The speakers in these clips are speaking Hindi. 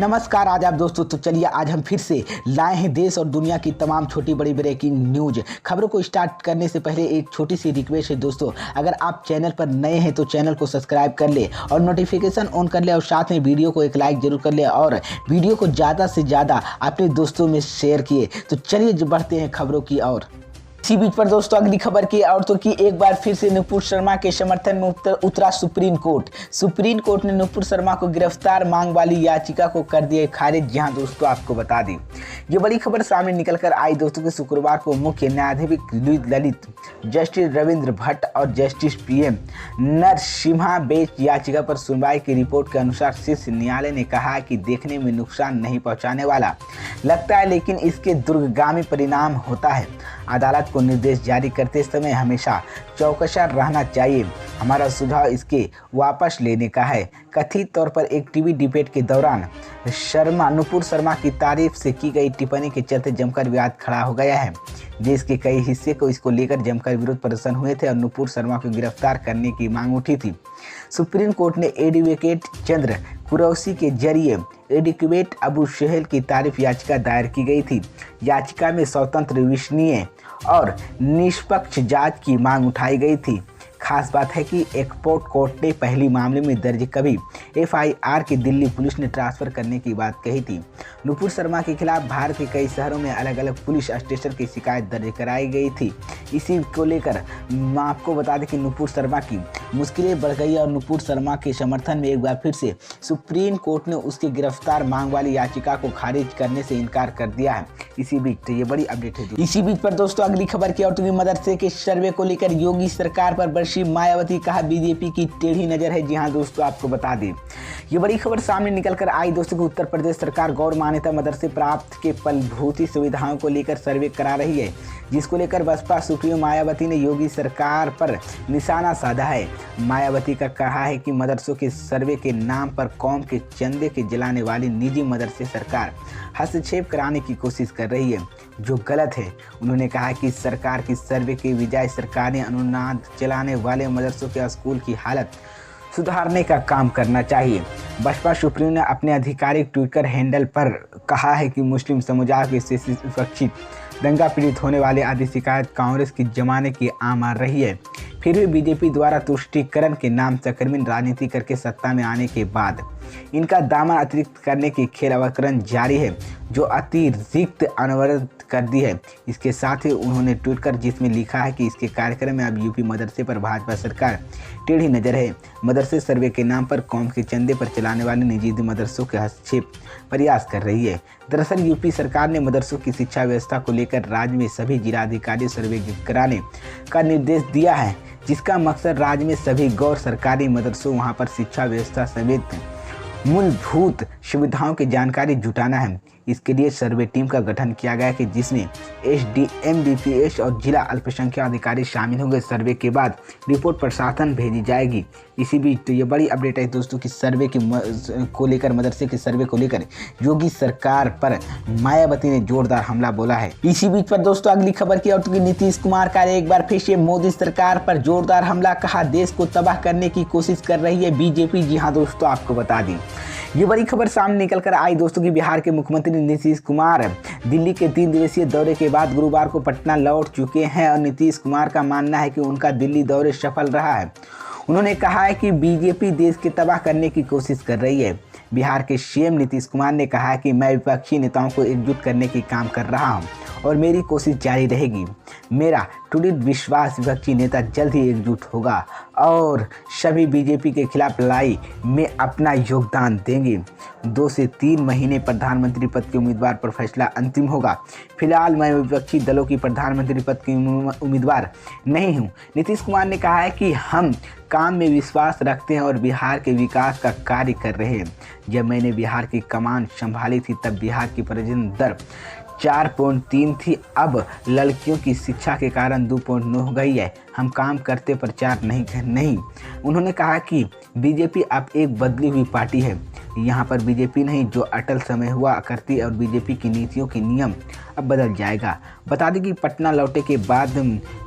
नमस्कार आदाब दोस्तों। तो चलिए आज हम फिर से लाए हैं देश और दुनिया की तमाम छोटी बड़ी ब्रेकिंग न्यूज। खबरों को स्टार्ट करने से पहले एक छोटी सी रिक्वेस्ट है दोस्तों, अगर आप चैनल पर नए हैं तो चैनल को सब्सक्राइब कर ले और नोटिफिकेशन ऑन कर ले और साथ में वीडियो को एक लाइक जरूर कर ले और वीडियो को ज़्यादा से ज़्यादा अपने दोस्तों में शेयर किए। तो चलिए बढ़ते हैं खबरों की ओर। इसी बीच पर दोस्तों अगली खबर की औरतों की एक बार फिर से नुपुर शर्मा के समर्थन में उतरा सुप्रीम कोर्ट। सुप्रीम कोर्ट ने नुपुर शर्मा को गिरफ्तार मांग वाली याचिका को कर दिया खारिज। जी हाँ दोस्तों, आपको बता दें ये बड़ी खबर सामने निकल कर आई दोस्तों कि शुक्रवार को मुख्य न्यायाधीश ललित, जस्टिस रविंद्र भट्ट और जस्टिस PM नरसिम्हा बेंच याचिका पर सुनवाई की रिपोर्ट के अनुसार शीर्ष न्यायालय ने कहा कि देखने में नुकसान नहीं पहुंचाने वाला लगता है, लेकिन इसके दूरगामी परिणाम होता है। अदालत को निर्देश जारी करते समय हमेशा चौकसा रहना चाहिए। हमारा सुझाव इसके वापस लेने का है। कथित तौर पर एक टीवी डिबेट के दौरान नुपुर शर्मा की तारीफ से की गई टिप्पणी के चलते जमकर विवाद खड़ा हो गया है। देश के कई हिस्से को इसको लेकर जमकर विरोध प्रदर्शन हुए थे और नुपुर शर्मा को गिरफ्तार करने की मांग उठी थी। सुप्रीम कोर्ट ने एडवोकेट चंद्र कुरैशी के जरिए एडवोकेट अबू सहेल की तारीफ याचिका दायर की गई थी। याचिका में स्वतंत्र, विश्वसनीय और निष्पक्ष जांच की मांग उठाई गई थी। खास बात है कि एक्सपोर्ट कोर्ट ने पहली मामले में दर्ज कभी FIR की दिल्ली पुलिस ने ट्रांसफ़र करने की बात कही थी। नुपुर शर्मा के खिलाफ भारत के कई शहरों में अलग अलग पुलिस स्टेशन की शिकायत दर्ज कराई गई थी। इसी को लेकर आपको बता दें कि नुपुर शर्मा की मुश्किलें बढ़ गई और नुपुर शर्मा के समर्थन में एक बार फिर से सुप्रीम कोर्ट ने उसकी गिरफ्तार मांग वाली याचिका को खारिज करने से इनकार कर दिया है। इसी बीच तो ये बड़ी अपडेट है। इसी बीच पर दोस्तों अगली खबर की औरतों की मदरसे के सर्वे को लेकर योगी सरकार पर बरसी मायावती, कहा बीजेपी की टेढ़ी नजर है। जी हाँ दोस्तों, आपको बता दें ये बड़ी खबर सामने निकल कर आई दोस्तों कि उत्तर प्रदेश सरकार गौर मान्यता मदरसे प्राप्त के फलभूति सुविधाओं को लेकर सर्वे करा रही है, जिसको लेकर बसपा सुप्रीमो मायावती ने योगी सरकार पर निशाना साधा है। मायावती का कहा है कि मदरसों के सर्वे के नाम पर कौम के चंदे के जलाने वाली निजी मदरसे सरकार हस्तक्षेप कराने की कोशिश कर रही है, जो गलत है। उन्होंने कहा कि सरकार की सर्वे के बजाय सरकार ने अनुदान चलाने वाले मदरसों के स्कूल की हालत सुधारने का काम करना चाहिए। बसपा सुप्रीमो ने अपने आधिकारिक ट्विटर हैंडल पर कहा है कि मुस्लिम समुदाय के सुरक्षित दंगा पीड़ित होने वाले आदि शिकायत कांग्रेस की जमाने की आम आ रही है। फिर भी बीजेपी द्वारा तुष्टीकरण के नाम से कृत्रिम राजनीति करके सत्ता में आने के बाद इनका दामन अतिरिक्त करने की खेल अवकरण जारी है, जो अतिरिक्त अनवरत कर दी है। इसके साथ ही उन्होंने ट्वीट कर जिसमें लिखा है कि इसके कार्यक्रम में अब यूपी मदरसे पर भाजपा सरकार टेढ़ी नजर है। मदरसे सर्वे के नाम पर कौम के चंदे पर चलाने वाले निजी मदरसों के हस्तक्षेप प्रयास कर रही है। दरअसल यूपी सरकार ने मदरसों की शिक्षा व्यवस्था को लेकर राज्य में सभी जिलाधिकारी सर्वे कराने का निर्देश दिया है, जिसका मकसद राज्य में सभी गैर सरकारी मदरसों वहां पर शिक्षा व्यवस्था समेत मूलभूत सुविधाओं की जानकारी जुटाना है। इसके लिए सर्वे टीम का गठन किया गया है, जिसमें SDM, DPS और जिला अल्पसंख्यक अधिकारी शामिल होंगे। सर्वे के बाद रिपोर्ट प्रशासन भेजी जाएगी। इसी बीच तो ये बड़ी अपडेट है दोस्तों कि सर्वे को लेकर मदरसे के सर्वे को लेकर योगी सरकार पर मायावती ने जोरदार हमला बोला है। इसी बीच पर दोस्तों अगली खबर की औरतों की नीतीश कुमार का एक बार फिर से मोदी सरकार पर जोरदार हमला, कहा देश को तबाह करने की कोशिश कर रही है बीजेपी। जी हाँ दोस्तों, आपको बता दें ये बड़ी खबर सामने निकल कर आई दोस्तों कि बिहार के मुख्यमंत्री नीतीश कुमार दिल्ली के 3 दिवसीय दौरे के बाद गुरुवार को पटना लौट चुके हैं और नीतीश कुमार का मानना है कि उनका दिल्ली दौरे सफल रहा है। उन्होंने कहा है कि बीजेपी देश के तबाह करने की कोशिश कर रही है। बिहार के CM नीतीश कुमार ने कहा है कि मैं विपक्षी नेताओं को एकजुट करने की काम कर रहा हूं और मेरी कोशिश जारी रहेगी। मेरा दृढ़ विश्वास विपक्षी नेता जल्द ही एकजुट होगा और सभी बीजेपी के खिलाफ लड़ाई में अपना योगदान देंगे। 2 से 3 महीने प्रधानमंत्री पद के उम्मीदवार पर फैसला अंतिम होगा। फिलहाल मैं विपक्षी दलों की प्रधानमंत्री पद की उम्मीदवार नहीं हूं। नीतीश कुमार ने कहा है कि हम काम में विश्वास रखते हैं और बिहार के विकास का कार्य कर रहे हैं। जब मैंने बिहार की कमान संभाली थी तब बिहार की प्रजनन दर 4.3 थी, अब लड़कियों की शिक्षा के कारण 2.9 हो गई है। हम काम करते प्रचार नहीं। उन्होंने कहा कि बीजेपी अब एक बदली हुई पार्टी है। यहाँ पर बीजेपी नहीं जो अटल समय हुआ करती और बीजेपी की नीतियों के नियम अब बदल जाएगा। बता दें कि पटना लौटे के बाद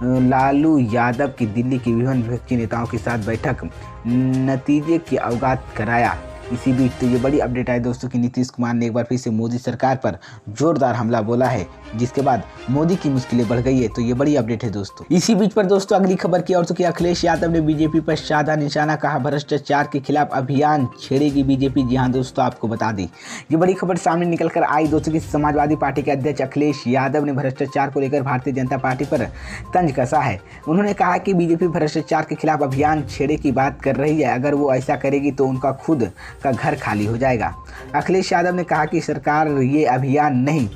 लालू यादव की दिल्ली के विभिन्न विपक्षी नेताओं के साथ बैठक नतीजे की अवगत कराया। इसी बीच तो ये बड़ी अपडेट आई दोस्तों कि नीतीश कुमार ने एक बार फिर से मोदी सरकार पर जोरदार हमला बोला है, जिसके बाद मोदी की मुश्किलें बढ़ गई है। तो ये बड़ी अपडेट है दोस्तों। इसी बीच पर दोस्तों अगली खबर की ओर तो कि अखिलेश यादव ने बीजेपी पर साधा निशाना, कहा भ्रष्टाचार के खिलाफ अभियान छेड़ेगी बीजेपी। जी हाँ दोस्तों, आपको बता दी ये बड़ी खबर सामने निकल कर आई दोस्तों कि समाजवादी पार्टी के अध्यक्ष अखिलेश यादव ने भ्रष्टाचार को लेकर भारतीय जनता पार्टी पर तंज कसा है। उन्होंने कहा कि बीजेपी भ्रष्टाचार के खिलाफ अभियान छेड़े की बात कर रही है, अगर वो ऐसा करेगी तो उनका खुद का घर खाली हो जाएगा। अखिलेश यादव ने कहा कि सरकार ये अभियान नहीं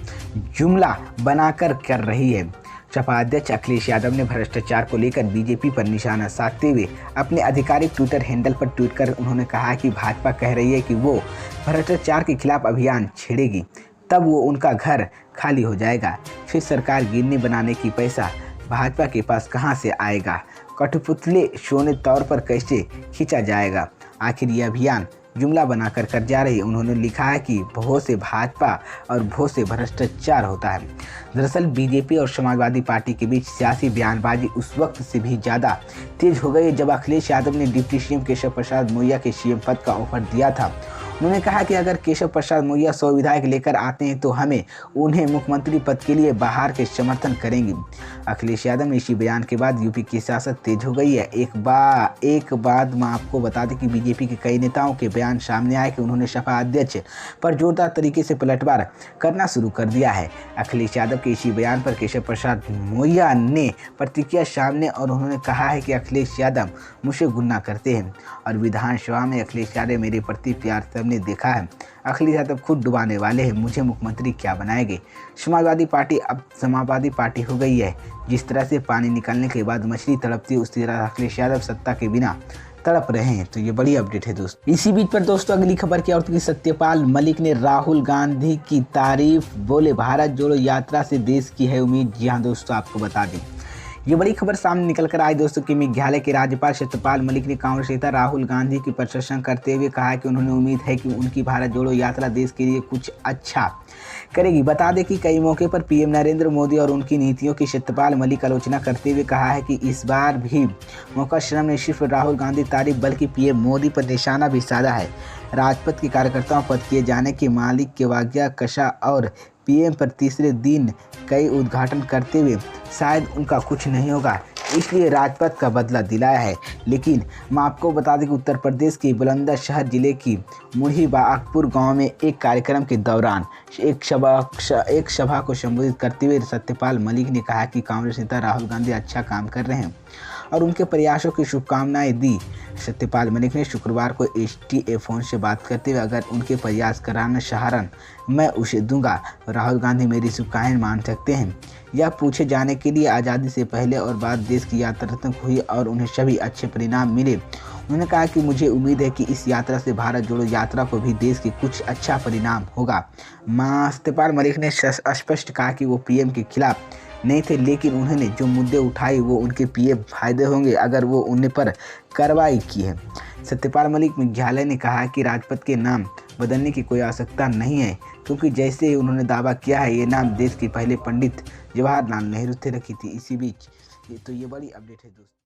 जुमला बनाकर कर रही है। सपा अध्यक्ष अखिलेश यादव ने भ्रष्टाचार को लेकर बीजेपी पर निशाना साधते हुए अपने आधिकारिक ट्विटर हैंडल पर ट्वीट कर उन्होंने कहा कि भाजपा कह रही है कि वो भ्रष्टाचार के खिलाफ अभियान छेड़ेगी, तब वो उनका घर खाली हो जाएगा। फिर सरकार गिरनी बनाने की पैसा भाजपा के पास कहां से आएगा, कठपुतले शोने तौर पर कैसे खींचा जाएगा, आखिर ये अभियान जुमला बनाकर कर जा रही है। उन्होंने लिखा है कि भो से भाजपा और भो से भ्रष्टाचार होता है। दरअसल बीजेपी और समाजवादी पार्टी के बीच सियासी बयानबाजी उस वक्त से भी ज़्यादा तेज हो गई जब अखिलेश यादव ने डिप्टी सीएम केशव प्रसाद मौर्य के सीएम पद का ऑफर दिया था। उन्होंने कहा कि अगर केशव प्रसाद मौर्य 100 विधायक लेकर आते हैं तो हमें उन्हें मुख्यमंत्री पद के लिए बाहर के समर्थन करेंगे। अखिलेश यादव ने इसी बयान के बाद यूपी की सियासत तेज हो गई है। एक बाद मैं आपको बता दें कि बीजेपी के कई नेताओं के बयान सामने आए कि उन्होंने सपा अध्यक्ष पर जोरदार तरीके से पलटवार करना शुरू कर दिया है। अखिलेश यादव के इसी बयान पर केशव प्रसाद मौर्य ने प्रतिक्रिया सामने और उन्होंने कहा है कि अखिलेश यादव मुझसे गुन्ना करते हैं और विधानसभा में अखिलेश यादव मेरे प्रति प्यार सबने देखा है। अखिलेश यादव खुद डुबाने वाले हैं, मुझे मुख्यमंत्री क्या बनाएंगे। समाजवादी पार्टी अब समाजवादी पार्टी हो गई है। जिस तरह से पानी निकालने के बाद मछली तड़पती है, उसी तरह अखिलेश यादव सत्ता के बिना तड़प रहे हैं। तो ये बड़ी अपडेट है दोस्तों। इसी बीच पर दोस्तों अगली खबर की ओर की सत्यपाल मलिक ने राहुल गांधी की तारीफ, बोले भारत जोड़ो यात्रा से देश की है उम्मीद। जी हाँ दोस्तों, आपको बता दें ये बड़ी खबर सामने निकल कर आई दोस्तों कि मेघालय के राज्यपाल सत्यपाल मलिक ने कांग्रेस नेता राहुल गांधी की प्रशंसा करते हुए कहा कि उन्होंने उम्मीद है कि उनकी भारत जोड़ो यात्रा देश के लिए कुछ अच्छा करेगी। बता दें कि कई मौके पर पीएम नरेंद्र मोदी और उनकी नीतियों की सत्यपाल मलिक आलोचना करते हुए कहा है कि इस बार भी मौका श्रम ने सिर्फ राहुल गांधी तारीफ बल्कि पीएम मोदी पर निशाना भी साधा है। राजपथ के कार्यकर्ताओं पद किए जाने के मालिक के वाग्या कशा और पीएम पर तीसरे दिन कई उद्घाटन करते हुए शायद उनका कुछ नहीं होगा, इसलिए राजपथ का बदला दिलाया है। लेकिन मैं आपको बता दें कि उत्तर प्रदेश के बुलंदशहर जिले की मुढ़ी बागपुर गांव में एक कार्यक्रम के दौरान एक सभा को संबोधित करते हुए सत्यपाल मलिक ने कहा कि कांग्रेस नेता राहुल गांधी अच्छा काम कर रहे हैं और उनके प्रयासों की शुभकामनाएं दी। सत्यपाल मलिक ने शुक्रवार को STA फोन से बात करते हुए अगर उनके प्रयास कराना सहारण मैं उसे दूंगा। राहुल गांधी मेरी शुभकामनाएं मान सकते हैं। यह पूछे जाने के लिए आज़ादी से पहले और बाद देश की यात्रा तक हुई और उन्हें सभी अच्छे परिणाम मिले। उन्होंने कहा कि मुझे उम्मीद है कि इस यात्रा से भारत जोड़ो यात्रा को भी देश के कुछ अच्छा परिणाम होगा। सत्यपाल मलिक ने स्पष्ट कहा कि वो पीएम के खिलाफ नहीं थे, लेकिन उन्होंने जो मुद्दे उठाए वो उनके पीएम फायदे होंगे अगर वो उन्हें पर कार्रवाई की है। सत्यपाल मलिक मेघालय ने कहा कि राजपथ के नाम बदलने की कोई आवश्यकता नहीं है, क्योंकि जैसे ही उन्होंने दावा किया है ये नाम देश के पहले पंडित जवाहरलाल नेहरू थे रखी थी। इसी बीच तो ये बड़ी अपडेट है दोस्तों।